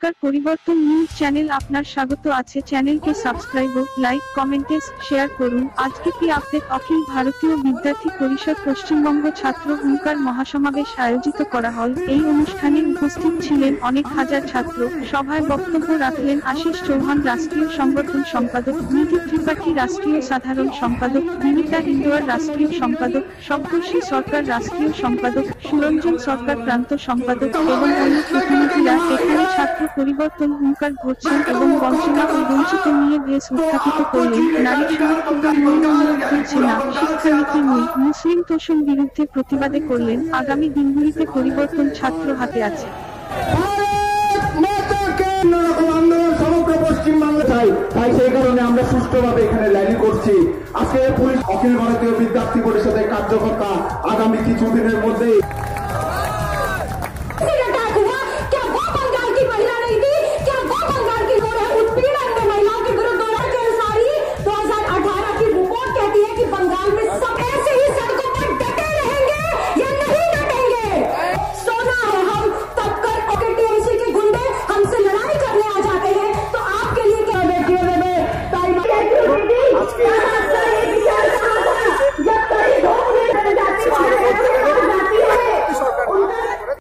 নমস্কার, পরিবর্তন news channel আপনার স্বাগত আছে। চ্যানেলকে সাবস্ক্রাইব, লাইক, কমেন্টে শেয়ার করুন। আজকে কি আপডেট? অখিল ভারতীয় বিদ্যার্থী পরিষদ পশ্চিমবঙ্গ ছাত্র হুঙ্কার মহাসমাবেশ আয়োজিত করা হয়। এই অনুষ্ঠানে উপস্থিত ছিলেন অনেক হাজার ছাত্র। সভায় বক্তব্য রাখলেন আশিস চৌহান রাষ্ট্রীয় সংগঠন সম্পাদক, নিধি ত্রিপাঠী রাষ্ট্রীয় সাধারণ সম্পাদক, বিনিতা হিন্দুয়ার রাষ্ট্রীয় সম্পাদক, সপ্তর্ষি সরকার রাষ্ট্রীয় সম্পাদক, সুরঞ্জন সরকার প্রান্ত সম্পাদক এবং অন্য প্রতিনিধিরা। এখানে ছাত্র পরিবর্তন হুঙ্কার ভরছেন এবং বঞ্চনা ও বঞ্চিত নিয়ে বেশ উত্থাপিত করলেন। নারী সুরক্ষিত হচ্ছে না, শিক্ষানীতি নেই, মুসলিম তোষণ বিরুদ্ধে প্রতিবাদে করলেন। আগামী দিনগুলিতে পরিবর্তন ছাত্র হাতে আছে। তাই সেই কারণে আমরা সুষ্ঠুভাবে এখানে র্যালি করছি। আজকে পুলিশ অখিল ভারতীয় বিদ্যার্থী পরিষদের কার্যকর্তা আগামী কিছুদিনের মধ্যে